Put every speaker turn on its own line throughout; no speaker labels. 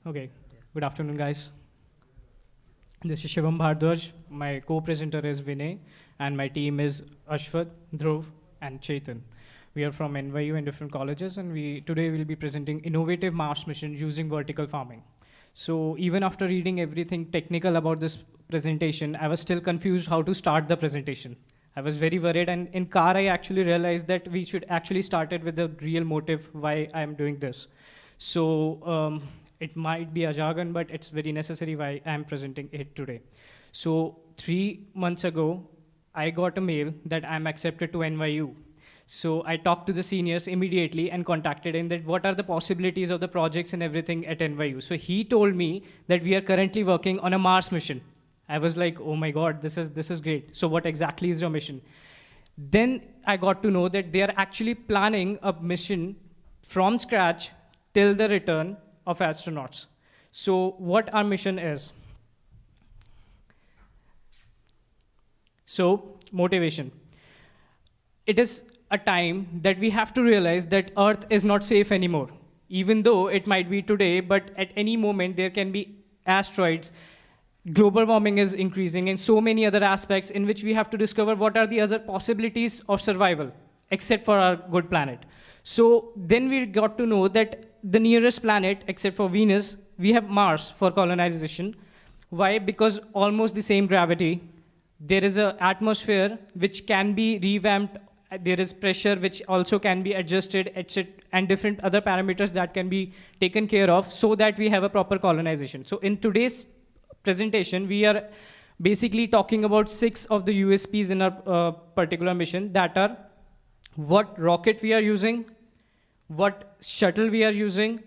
Okay, good afternoon, guys. This is Shivam Bhardwaj. My co-presenter is Vinay, and my team is Ashwat, Dhruv, and Chetan. We are from NYU and different colleges, and we today will be presenting innovative Mars mission using vertical farming. So even after reading everything technical about this presentation, I was still confused how to start the presentation. I was very worried, and in car I actually realized that we should actually start it with the real motive why I am doing this. So it might be a jargon, but it's very necessary why I'm presenting it today. So 3 months ago, I got a mail that I'm accepted to NYU. So I talked to the seniors immediately and contacted him that what are the possibilities of the projects and everything at NYU. So he told me that we are currently working on a Mars mission. I was like, oh my God, this is great. So what exactly is your mission? Then I got to know that they are actually planning a mission from scratch till the return of astronauts. So what our mission is. So motivation. It is a time that we have to realize that Earth is not safe anymore. Even though it might be today, but at any moment there can be asteroids. Global warming is increasing and so many other aspects in which we have to discover what are the other possibilities of survival, except for our good planet. So then we got to know that the nearest planet, except for Venus, we have Mars for colonization. Why? Because almost the same gravity. There is an atmosphere which can be revamped. There is pressure which also can be adjusted, etc., and different other parameters that can be taken care of so that we have a proper colonization. So in today's presentation, we are basically talking about 6 of the USPs in our particular mission that are what rocket we are using, what shuttle we are using,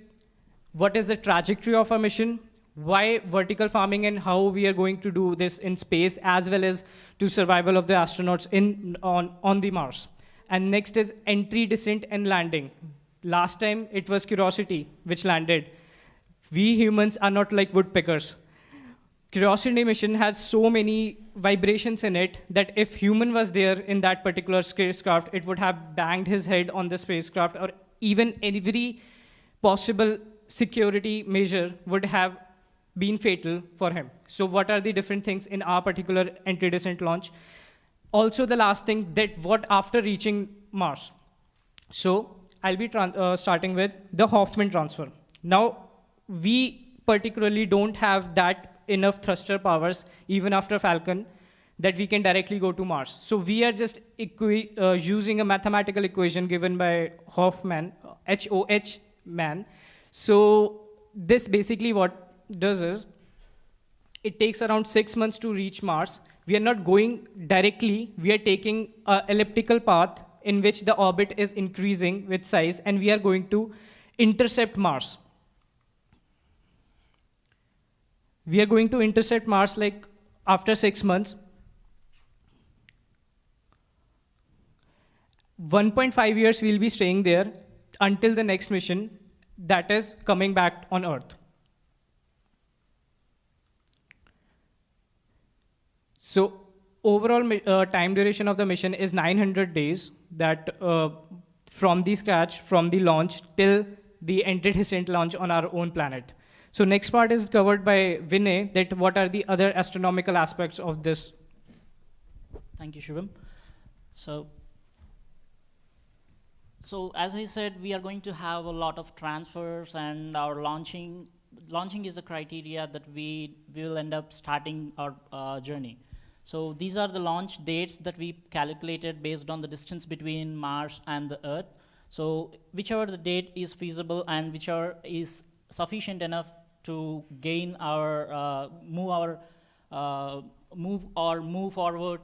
what is the trajectory of our mission, why vertical farming and how we are going to do this in space, as well as to survival of the astronauts on the Mars. And next is entry, descent, and landing. Last time it was Curiosity which landed. We humans are not like woodpeckers. Curiosity mission has so many vibrations in it that if human was there in that particular spacecraft, it would have banged his head on the spacecraft, or even every possible security measure would have been fatal for him. So what are the different things in our particular entry-descent launch? Also the last thing, that what after reaching Mars. So I'll be starting with the Hoffman transfer. Now, we particularly don't have that enough thruster powers, even after Falcon, that we can directly go to Mars. So we are just using a mathematical equation given by Hoffman, H-O-H man. So this basically what does is, it takes around 6 months to reach Mars. We are not going directly, we are taking an elliptical path in which the orbit is increasing with size, and we are going to intercept Mars. We are going to intercept Mars like after 6 months. 1.5 years we'll be staying there until the next mission, that is coming back on Earth. So overall time duration of the mission is 900 days, that from the scratch, from the launch till the entry-descent launch on our own planet. So next part is covered by Vinay, that what are the other astronomical aspects of this.
Thank you, Shivam. So as I said, we are going to have a lot of transfers, and our launching is a criteria that we will end up starting our journey. So these are the launch dates that we calculated based on the distance between Mars and the Earth. So whichever the date is feasible and whichever is sufficient enough to gain our move forward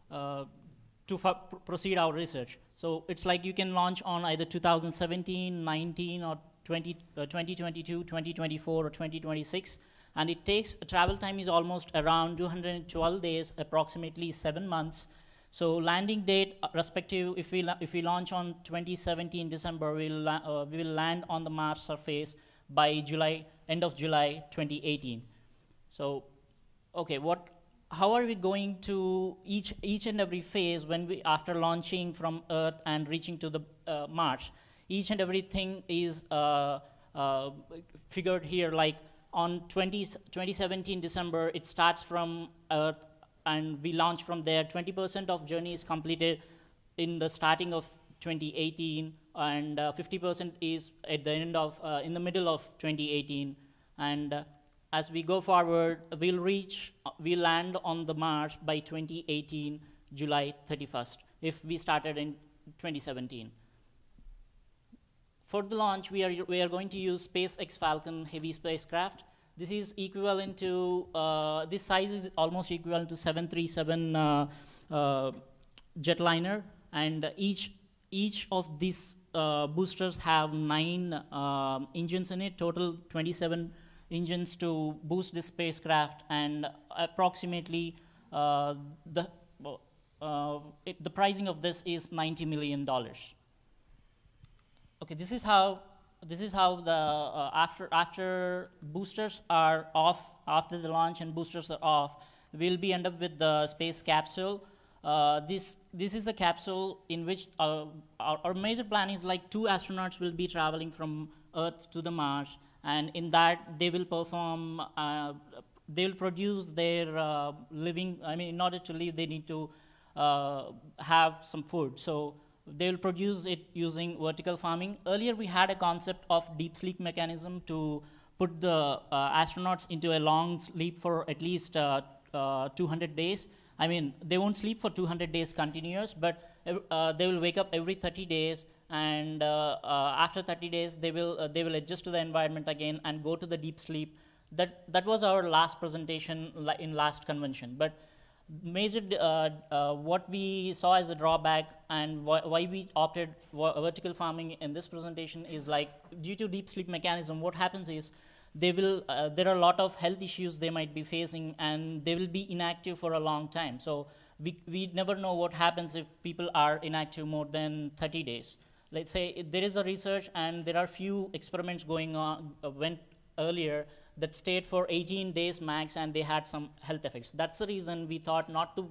to proceed our research. So it's like you can launch on either 2017, 19, or 2022, 2024, or 2026. And it takes, travel time is almost around 212 days, approximately 7 months. So landing date respective, if we launch on 2017 December, we will land on the Mars surface by end of July 2018. So, okay, how are we going to each and every phase when after launching from Earth and reaching to the Mars? Each and everything is figured here, like on 2017 December, it starts from Earth, and we launch from there. 20% of journey is completed in the starting of 2018, and 50% is at the end of, in the middle of 2018. And as we go forward, we'll land on the Mars by 2018, July 31st, if we started in 2017. For the launch, we are going to use SpaceX Falcon Heavy spacecraft. This is equivalent to, this size is almost equivalent to 737 jetliner, and each of these boosters have 9 engines in it, total 27 engines to boost this spacecraft, and approximately the pricing of this is $90 million. Okay, this is how the after boosters are off, after the launch and boosters are off, we'll be end up with the space capsule. This is the capsule in which our major plan is like 2 astronauts will be traveling from Earth to the Mars, and in that they will perform, they will produce their living. I mean, in order to live, they need to have some food. So they will produce it using vertical farming. Earlier, we had a concept of deep sleep mechanism to put the astronauts into a long sleep for at least 200 days. I mean, they won't sleep for 200 days continuous, but they will wake up every 30 days, and after 30 days, they will adjust to the environment again and go to the deep sleep. That was our last presentation in last convention. But major, what we saw as a drawback and why we opted vertical farming in this presentation is like, due to deep sleep mechanism, what happens is there are a lot of health issues they might be facing, and they will be inactive for a long time. So we never know what happens if people are inactive more than 30 days. Let's say there is a research, and there are few experiments going on, went earlier, that stayed for 18 days max, and they had some health effects. That's the reason we thought not to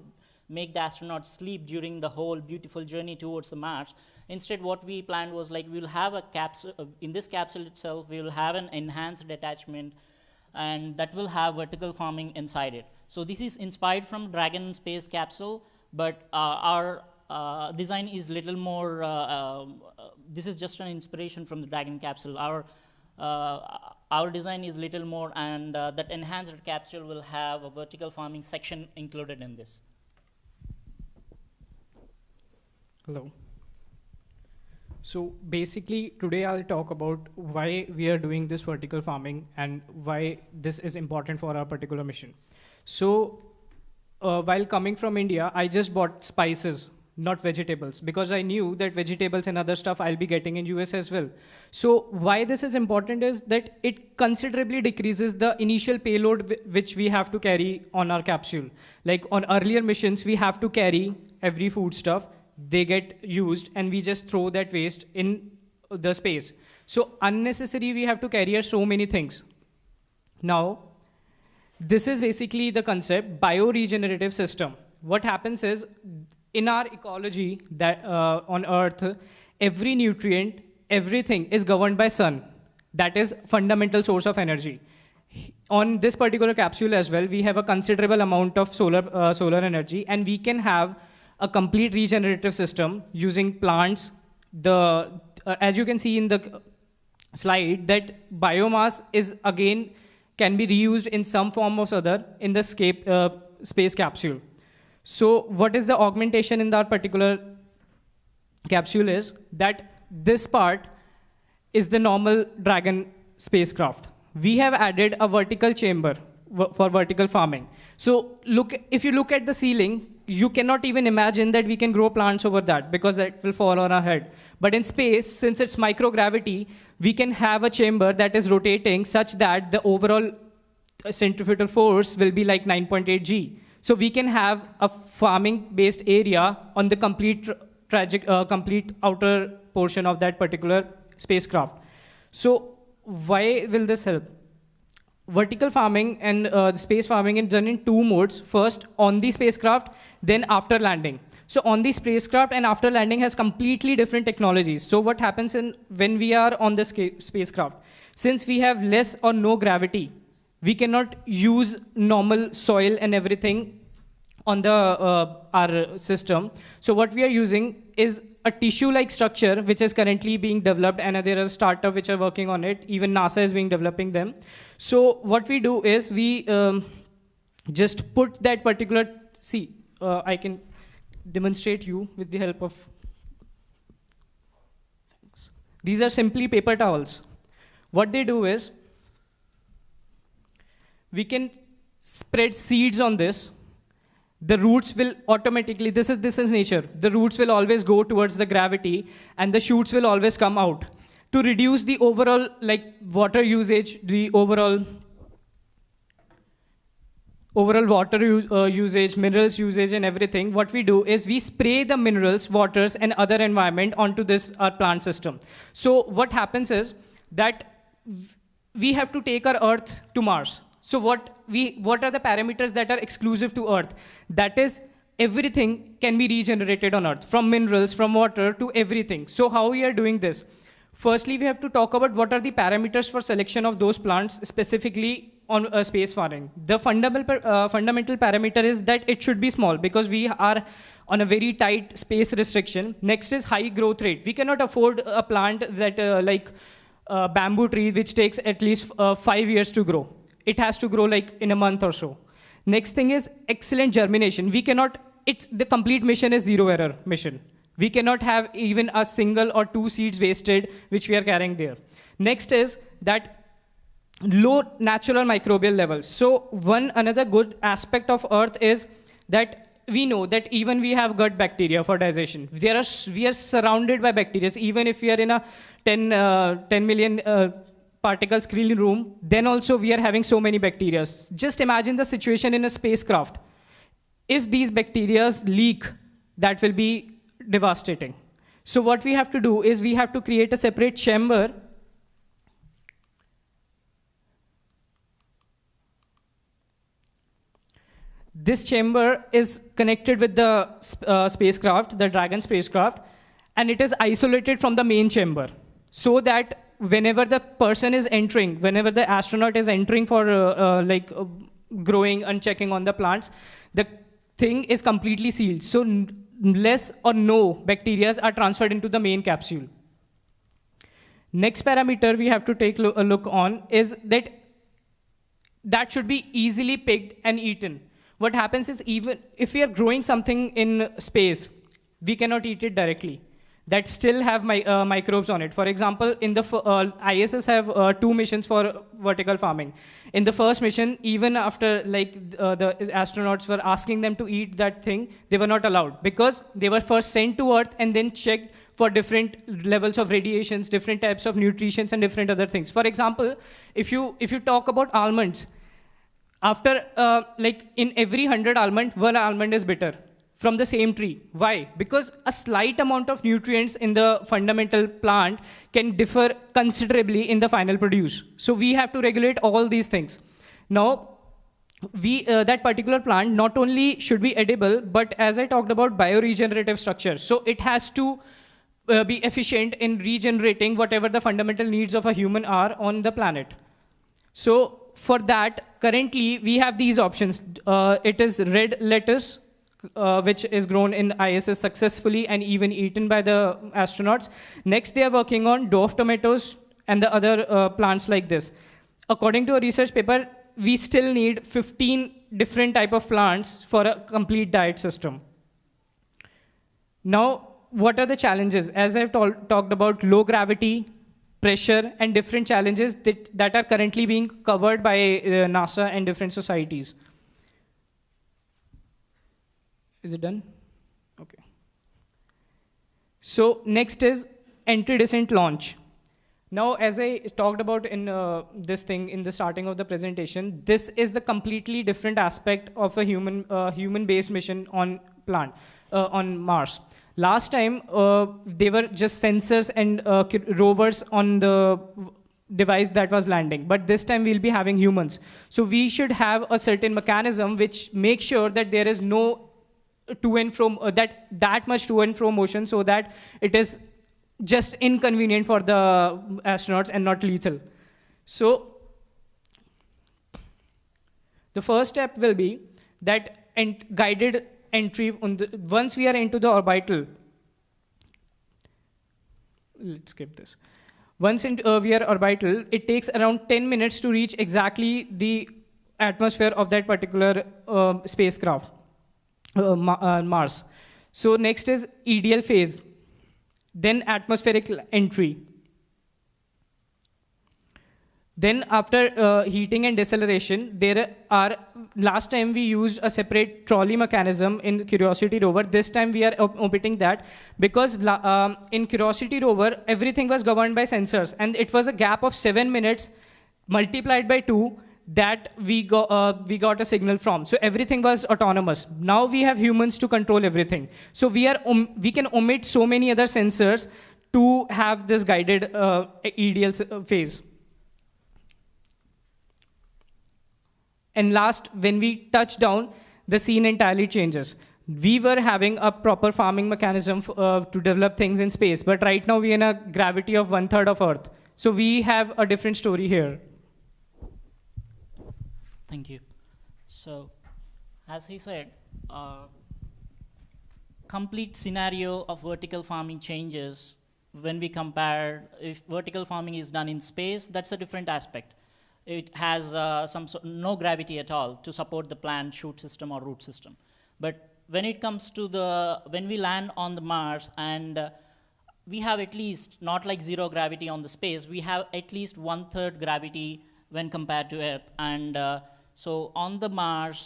make the astronauts sleep during the whole beautiful journey towards the Mars. Instead, what we planned was like, we'll have a capsule, in this capsule itself, we will have an enhanced attachment, and that will have vertical farming inside it. So this is inspired from Dragon space capsule, but our design is little more, this is just an inspiration from the Dragon capsule. Our design is little more, and that enhanced capsule will have a vertical farming section included in this.
Hello. So basically, today I'll talk about why we are doing this vertical farming and why this is important for our particular mission. So while coming from India, I just bought spices, not vegetables, because I knew that vegetables and other stuff I'll be getting in US as well. So why this is important is that it considerably decreases the initial payload which we have to carry on our capsule. Like on earlier missions, we have to carry every food stuff, they get used, and we just throw that waste in the space. So unnecessary, we have to carry so many things. Now, this is basically the concept, bioregenerative system. What happens is, in our ecology that on Earth, every nutrient, everything is governed by sun. That is fundamental source of energy. On this particular capsule as well, we have a considerable amount of solar energy, and we can have a complete regenerative system using plants. As you can see in the slide, that biomass is again can be reused in some form or other in the space capsule. So what is the augmentation in that particular capsule is that this part is the normal Dragon spacecraft. We have added a vertical chamber for vertical farming. So if you look at the ceiling, you cannot even imagine that we can grow plants over that, because that will fall on our head. But in space, since it's microgravity, we can have a chamber that is rotating such that the overall centrifugal force will be like 9.8 G. So we can have a farming-based area on the complete outer portion of that particular spacecraft. So why will this help? Vertical farming and space farming is done in 2 modes. First, on the spacecraft, then after landing. So on the spacecraft and after landing has completely different technologies. So what happens when we are on the spacecraft? Since we have less or no gravity, We cannot use normal soil and everything on the our system. So what we are using is a tissue-like structure, which is currently being developed, and there are startups which are working on it. Even NASA is being developing them. So what we do is we just put that particular, I can demonstrate you with the help of, these are simply paper towels. What they do is, we can spread seeds on this. The roots will automatically, this is nature. The roots will always go towards the gravity, and the shoots will always come out. To reduce the overall water usage, the overall water usage, minerals usage, and everything, what we do is we spray the minerals, waters, and other environment onto this our plant system. So what happens is that we have to take our Earth to Mars. So what are the parameters that are exclusive to Earth? That is, everything can be regenerated on Earth, from minerals, from water, to everything. So how we are doing this? Firstly, we have to talk about what are the parameters for selection of those plants, specifically on space farming. The fundamental parameter is that it should be small, because we are on a very tight space restriction. Next is high growth rate. We cannot afford a plant that like bamboo tree, which takes at least 5 years to grow. It has to grow like in a month or so. Next thing is excellent germination. We cannot, the complete mission is zero error mission. We cannot have even a single or 2 seeds wasted, which we are carrying there. Next is that low natural microbial levels. So another good aspect of Earth is that we know that even we have gut bacteria for digestion. We are surrounded by bacteria. Even if we are in a 10 million particles clean room, then also we are having so many bacteria. Just imagine the situation in a spacecraft. If these bacteria leak, that will be devastating. So what we have to do is we have to create a separate chamber. This chamber is connected with the spacecraft, the Dragon spacecraft, and it is isolated from the main chamber, so that whenever the person is entering, whenever the astronaut is entering for growing and checking on the plants, the thing is completely sealed. So less or no bacteria are transferred into the main capsule. Next parameter we have to take a look on is that should be easily picked and eaten. What happens is, even if we are growing something in space, we cannot eat it directly. That still have microbes on it. For example, in the ISS have 2 missions for vertical farming. In the first mission, even after the astronauts were asking them to eat that thing, they were not allowed, because they were first sent to Earth and then checked for different levels of radiations, different types of nutrition, and different other things. For example, if you talk about almonds, after in every 100 almond, 1 almond is bitter from the same tree. Why? Because a slight amount of nutrients in the fundamental plant can differ considerably in the final produce. So we have to regulate all these things. Now, that particular plant not only should be edible, but as I talked about, bioregenerative structure. So it has to be efficient in regenerating whatever the fundamental needs of a human are on the planet. So for that, currently we have these options. It is red lettuce, which is grown in ISS successfully and even eaten by the astronauts. Next, they are working on dwarf tomatoes and the other plants like this. According to a research paper, we still need 15 different type of plants for a complete diet system. Now, what are the challenges? As I've talked about, low gravity, pressure, and different challenges that are currently being covered by NASA and different societies. Is it done? Okay. So next is entry-descent launch. Now, as I talked about in this thing in the starting of the presentation, this is the completely different aspect of a human-based mission on Mars. Last time, they were just sensors and rovers on the device that was landing. But this time, we'll be having humans. So we should have a certain mechanism which makes sure that there is no to and from, that much to and fro motion, so that it is just inconvenient for the astronauts and not lethal. So The first step will be that guided entry on the, once we are into the orbital. Let's skip this. Once we are orbital, it takes around 10 minutes to reach exactly the atmosphere of that particular spacecraft, Mars. So next is EDL phase, then atmospheric entry. Then after heating and deceleration, there are, last time we used a separate trolley mechanism in Curiosity rover. This time we are omitting that because in Curiosity rover, everything was governed by sensors, and it was a gap of 7 minutes multiplied by 2 that we got a signal from. So everything was autonomous. Now we have humans to control everything. So we can omit so many other sensors to have this guided EDL phase. And last, when we touch down, the scene entirely changes. We were having a proper farming mechanism to develop things in space, but right now we're in a gravity of 1/3 of Earth. So we have a different story here.
Thank you. So, as he said, complete scenario of vertical farming changes when we compare. If vertical farming is done in space, that's a different aspect. It has no gravity at all to support the plant shoot system or root system. But when it comes to when we land on the Mars, and we have at least, not like zero gravity on the space, we have at least 1/3 gravity when compared to Earth. And so on the Mars,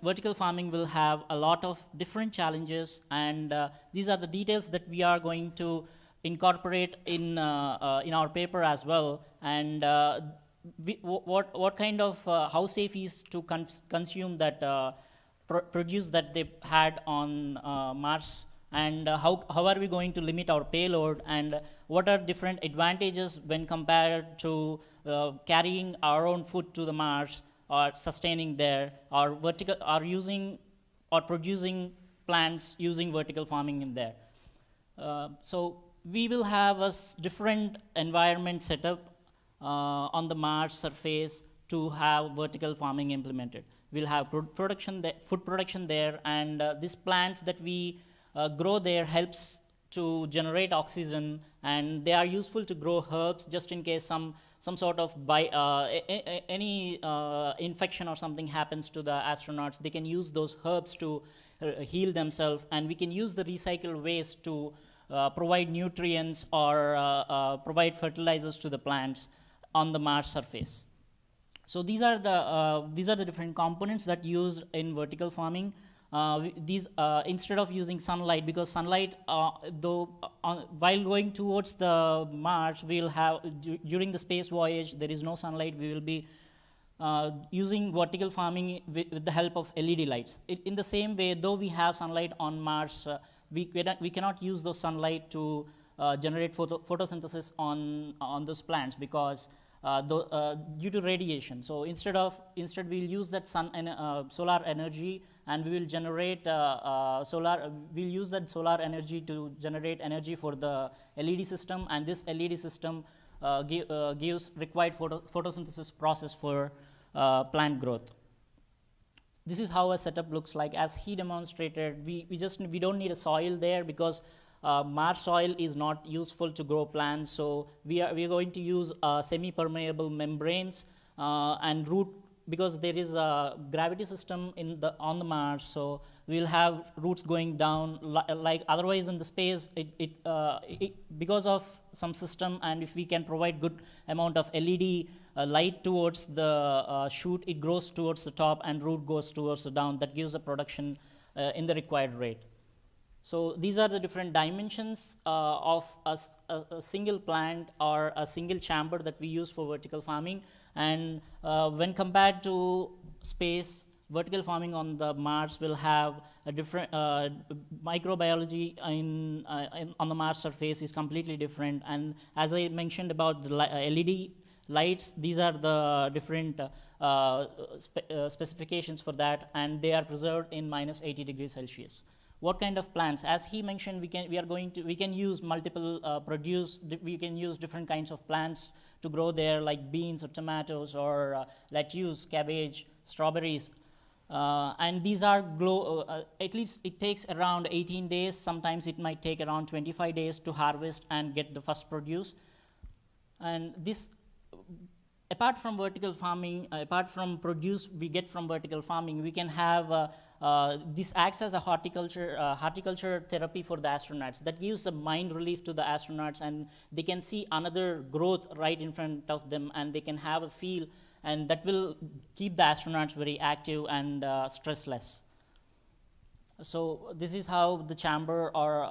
vertical farming will have a lot of different challenges, and these are the details that we are going to incorporate in our paper as well. And what kind of, how safe is to consume that produce that they had on Mars, and how are we going to limit our payload, and what are different advantages when compared to carrying our own food to the Mars, or sustaining there, or using or producing plants using vertical farming in there. So we will have a different environment setup on the Mars surface to have vertical farming implemented. We'll have food production there, and these plants that we grow there helps to generate oxygen, and they are useful to grow herbs just in case some sort of any infection or something happens to the astronauts. They can use those herbs to heal themselves, and we can use the recycled waste to provide nutrients or provide fertilizers to the plants on the Mars surface. So these are the different components that used in vertical farming. Instead of using sunlight, because sunlight, while going towards the Mars, we'll have during the space voyage there is no sunlight. We will be using vertical farming with the help of LED lights. In the same way, though we have sunlight on Mars, we cannot use those sunlight to generate photosynthesis on those plants, because due to radiation. So instead we'll use that solar energy, and we will generate we'll use that solar energy to generate energy for the LED system, and this LED system gives required photosynthesis process for plant growth. This is how a setup looks like. As he demonstrated, we don't need a soil there, because Mars soil is not useful to grow plants. So we are going to use semi-permeable membranes and root, because there is a gravity system on the Mars. So we'll have roots going down like otherwise in the space. Because of some system, and if we can provide good amount of LED light towards the shoot, it grows towards the top, and root goes towards the down. That gives a production in the required rate. So these are the different dimensions of a single plant or a single chamber that we use for vertical farming. And when compared to space, vertical farming on the Mars will have a different microbiology on the Mars surface is completely different. And as I mentioned about the LED lights, these are the different specifications for that, and they are preserved in -80 degrees Celsius. What kind of plants? As he mentioned, we can use multiple we can use different kinds of plants to grow there, like beans or tomatoes or lettuce, cabbage. strawberries. And these are at least it takes around 18 days. Sometimes it might take around 25 days to harvest and get the first produce. And this, apart from vertical farming, apart from produce we get from vertical farming, we can have this acts as a horticulture therapy for the astronauts. That gives a mind relief to the astronauts, and they can see another growth right in front of them, and they can have a feel, and that will keep the astronauts very active and stressless. So this is how the chamber or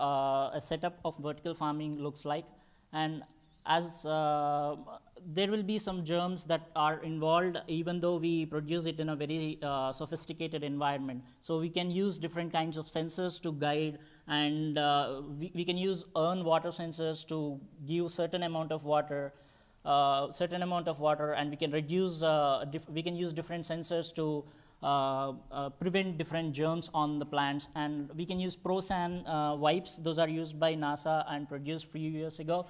a setup of vertical farming looks like. And as there will be some germs that are involved, even though we produce it in a very sophisticated environment. So we can use different kinds of sensors to guide, and we can use earn water sensors to give certain amount of water, and we can reduce, we can use different sensors to prevent different germs on the plants. And we can use Prosan wipes. Those are used by NASA and produced a few years ago.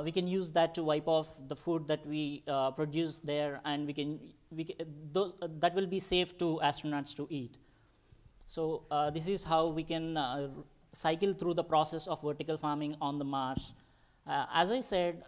We can use that to wipe off the food that we produce there, and that will be safe to astronauts to eat. So this is how we can cycle through the process of vertical farming on the Mars. As I said,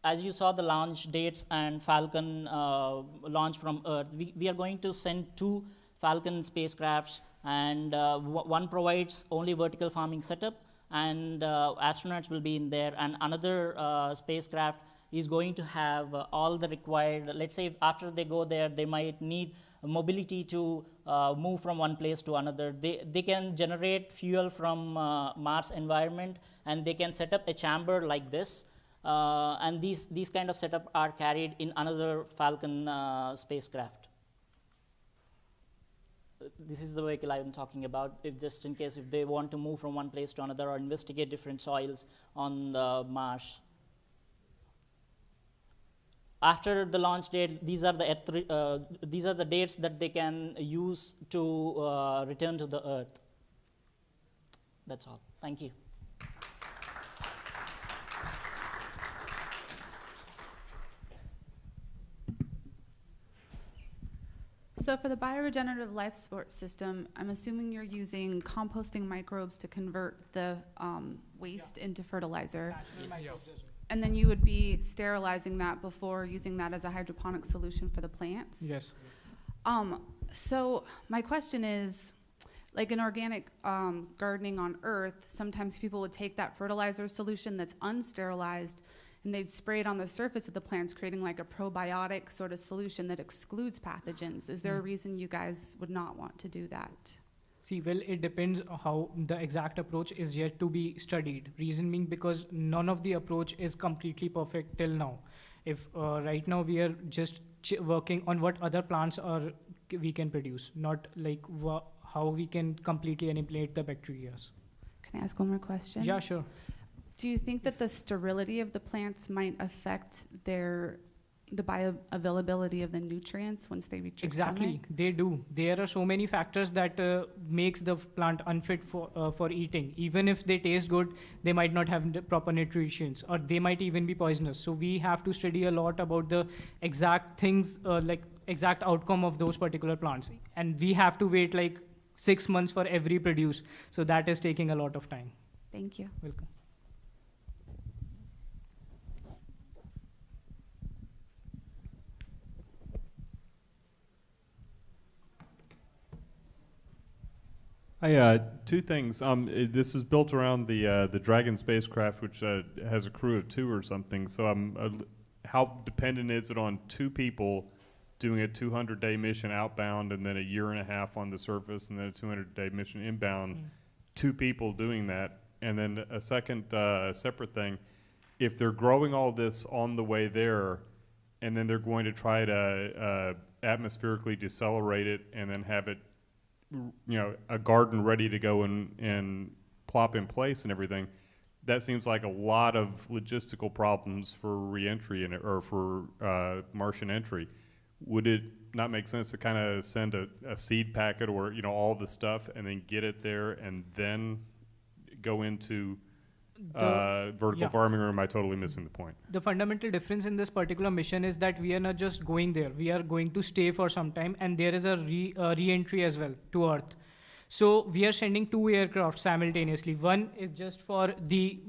as you saw the launch dates and Falcon launch from Earth, we are going to send 2 Falcon spacecrafts, and one provides only vertical farming setup, and astronauts will be in there, and another spacecraft is going to have all the required, let's say after they go there, they might need mobility to move from one place to another. They can generate fuel from Mars environment, and they can set up a chamber like this, and these kind of setup are carried in another Falcon spacecraft. This is the vehicle I'm talking about, just in case if they want to move from one place to another or investigate different soils on Mars. After the launch date, these are the dates that they can use to return to the Earth. That's all. Thank you.
So for the bioregenerative life support system, I'm assuming you're using composting microbes to convert the waste into fertilizer.
Yes.
And then you would be sterilizing that before using that as a hydroponic solution for the plants?
Yes.
So my question is, like in organic gardening on Earth, sometimes people would take that fertilizer solution that's unsterilized and they'd spray it on the surface of the plants, creating like a probiotic sort of solution that excludes pathogens. Is there a reason you guys would not want to do that?
See, well, it depends on how the exact approach is yet to be studied. Reason being because none of the approach is completely perfect till now. If right now we are just working on what other plants we can produce, not like how we can completely eliminate the bacteria.
Can I ask one more question?
Yeah, sure.
Do you think that the sterility of the plants might affect the bioavailability of the nutrients once they reach your
Exactly,
stomach?
they do. There are so many factors that makes the plant unfit for eating. Even if they taste good, they might not have the proper nutrition, or they might even be poisonous. So we have to study a lot about the exact things, like exact outcome of those particular plants. And we have to wait like 6 months for every produce. So that is taking a lot of time.
Thank you.
Welcome.
Hi, 2 things. This is built around the Dragon spacecraft, which has a crew of 2 or something. So how dependent is it on 2 people doing a 200-day mission outbound, and then a year and a half on the surface, and then a 200-day mission inbound? 2 people doing that, and then a second separate thing. If they're growing all this on the way there, and then they're going to try to atmospherically decelerate it, and then have it, a garden ready to go and plop in place and everything, that seems like a lot of logistical problems for re-entry or for Martian entry. Would it not make sense to kind of send a seed packet or all the stuff and then get it there and then go into vertical
yeah.
farming, or am I totally missing the point?
The fundamental difference in this particular mission is that we are not just going there. We are going to stay for some time, and there is a re-entry as well to Earth. So we are sending 2 aircraft simultaneously. One is just for the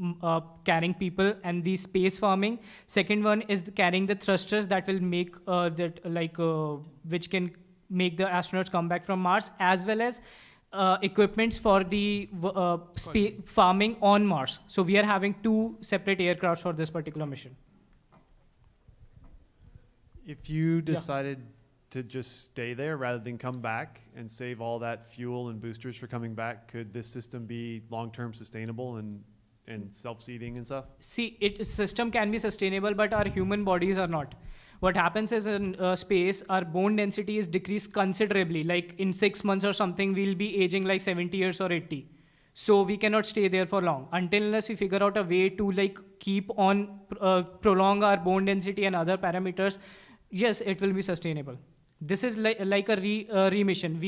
carrying people and the space farming. Second one is carrying the thrusters that will make which can make the astronauts come back from Mars, as well as equipments for the farming on Mars. So we are having 2 separate aircrafts for this particular mission.
If you decided to just stay there rather than come back and save all that fuel and boosters for coming back, could this system be long-term sustainable and self-seeding and stuff?
See, system can be sustainable, but our human bodies are not. What happens is in space, our bone density is decreased considerably. Like in 6 months or something, we'll be aging like 70 years or 80. So we cannot stay there for long unless we figure out a way to like keep on prolong our bone density and other parameters. Yes, it will be sustainable. This is like a remission.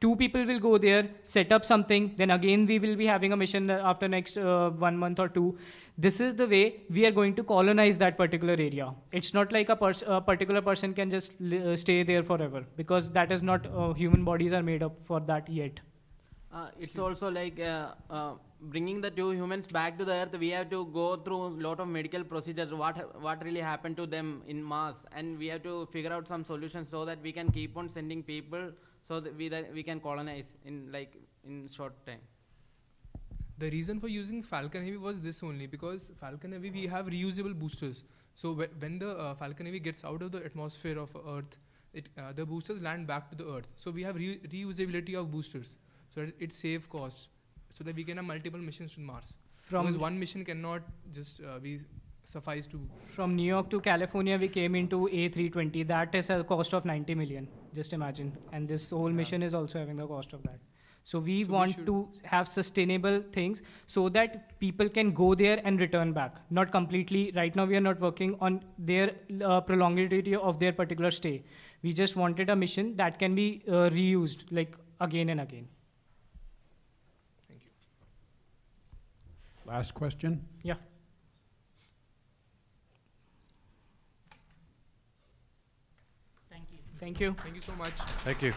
2 people will go there, set up something, then again we will be having a mission after next 1 month or 2. This is the way we are going to colonize that particular area. It's not like a particular person can just stay there forever, because that is not, human bodies are made up for that yet.
It's also like bringing the 2 humans back to the Earth. We have to go through a lot of medical procedures. What really happened to them in Mars, and we have to figure out some solutions so that we can keep on sending people, so that we can colonize in short time.
The reason for using Falcon Heavy was this only, because Falcon Heavy we have reusable boosters. So when the Falcon Heavy gets out of the atmosphere of Earth, the boosters land back to the Earth. So we have reusability of boosters. So it saves costs, so that we can have multiple missions to Mars. Because one mission cannot just suffice to.
From New York to California, we came into A320. That is a cost of 90 million. Just imagine. And this whole mission is also having the cost of that. So we want to have sustainable things so that people can go there and return back. Not completely. Right now, we are not working on their prolongity of their particular stay. We just wanted a mission that can be reused like again and again.
Last question?
Yeah.
Thank you.
Thank you.
Thank you so much.
Thank you.